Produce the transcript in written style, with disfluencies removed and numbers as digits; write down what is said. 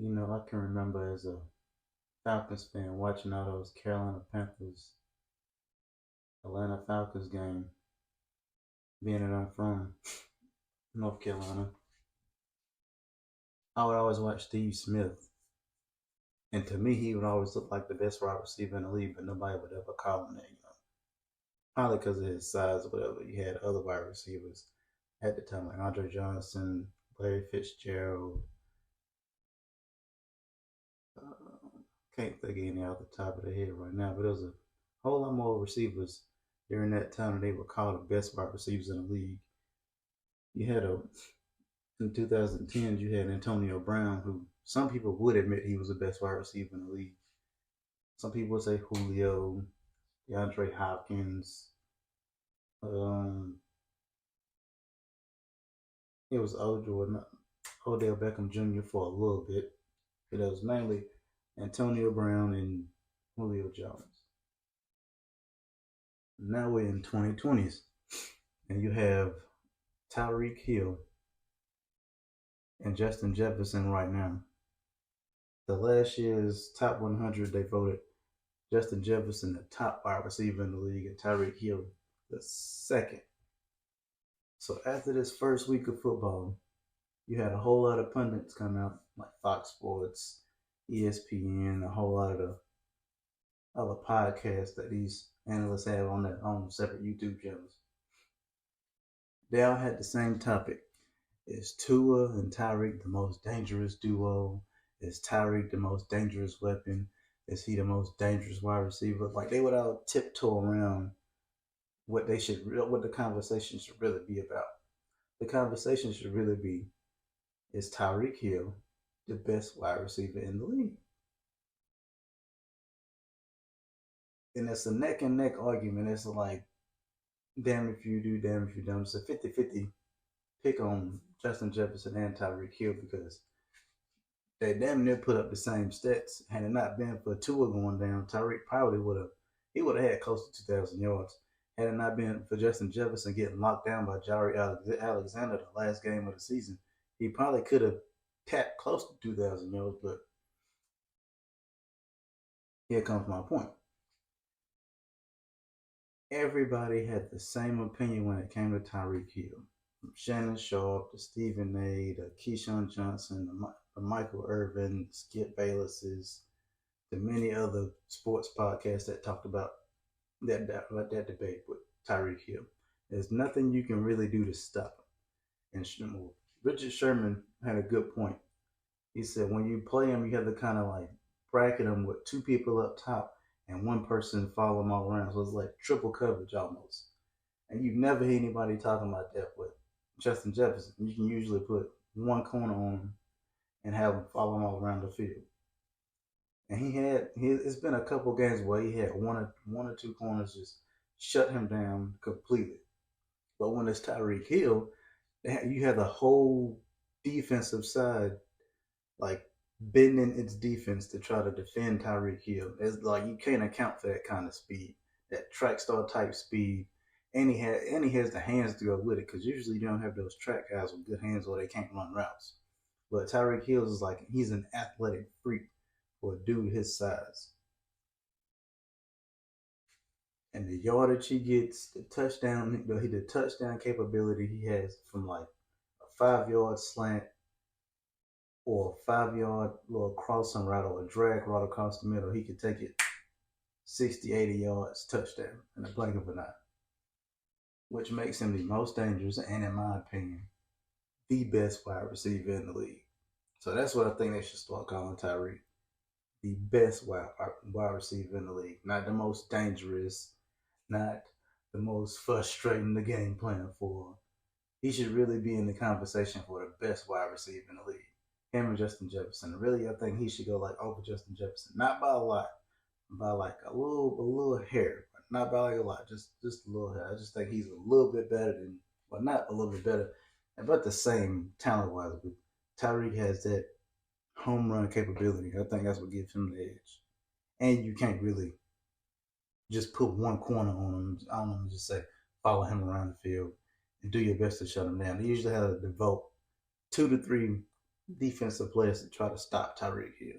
I can remember as a Falcons fan watching all those Carolina Panthers, Atlanta Falcons game, being that I'm from North Carolina. I would always watch Steve Smith, and to me, he would always look like the best wide receiver in the league, but nobody would ever call him that. Probably because of his size or whatever. You had other wide receivers at the time, like Andre Johnson, Larry Fitzgerald. Can't think of any off the top of the head right now, but there was a whole lot more receivers during that time, and they were called the best wide receivers in the league. You had a in 2010, you had Antonio Brown, who some people would admit he was the best wide receiver in the league. Some people would say Julio, DeAndre Hopkins. Um, it was Odell Beckham Jr. for a little bit, but it was mainly Antonio Brown and Julio Jones. Now we're in 2020s, and you have Tyreek Hill and Justin Jefferson right now. The last year's top 100, they voted Justin Jefferson the top wide receiver in the league and Tyreek Hill the second. So after this first week of football, you had a whole lot of pundits come out, like Fox Sports, ESPN, a whole lot of the other podcasts that these analysts have on their own separate YouTube channels. They all had the same topic. Is Tua and Tyreek the most dangerous duo? Is Tyreek the most dangerous weapon? Is he the most dangerous wide receiver? Like they would all tiptoe around what the conversation should really be about. The conversation should really be: is Tyreek Hill the best wide receiver in the league? And it's a neck and neck argument. It's like damn if you do, damn if you don't. It's a 50-50 pick on Justin Jefferson and Tyreek Hill because they damn near put up the same stats. Had it not been for Tua going down, Tyreek probably would have had close to 2,000 yards. Had it not been for Justin Jefferson getting locked down by Alexander the last game of the season, he probably could have tapped close to 2,000 yards. But here comes my point. Everybody had the same opinion when it came to Tyreek Hill. From Shannon Sharp to Stephen A. to Keyshawn Johnson to Michael Irvin, Skip Bayless's, to many other sports podcasts that talked about that debate with Tyreek Hill. There's nothing you can really do to stop him. And Richard Sherman had a good point. He said when you play him, you have to kind of like bracket him with two people up top and one person follow him all around. So it's like triple coverage almost. And you never hear anybody talking about that with Justin Jefferson. You can usually put one corner on him and have him follow him all around the field. And it's been a couple games where he had one or two corners just shut him down completely. But when it's Tyreek Hill, you have the whole defensive side like bending its defense to try to defend Tyreek Hill. It's like you can't account for that kind of speed, that track star type speed. And he has the hands to go with it because usually you don't have those track guys with good hands or they can't run routes. But Tyreek Hill is like he's an athletic freak for a dude his size. And the yardage he gets, the touchdown capability he has from like a 5 yard slant or a 5 yard little crossing route or a drag route across the middle, he could take it 60, 80 yards, touchdown in a blink of an eye, which makes him the most dangerous and, in my opinion, the best wide receiver in the league. So that's what I think they should start calling Tyreek. The best wide receiver in the league. Not the most dangerous, not the most frustrating the game plan for. He should really be in the conversation for the best wide receiver in the league. Him and Justin Jefferson. Really, I think he should go like over Justin Jefferson. Not by a lot, by like a little hair. Not by like a lot, just a little hair. I just think he's a little bit better than, well, not a little bit better, but the same talent wise. But Tyreek has that home run capability. I think that's what gives him the edge. And you can't really just put one corner on him. I don't know, just say follow him around the field and do your best to shut him down. They usually have to devote 2 to 3 defensive players to try to stop Tyreek Hill.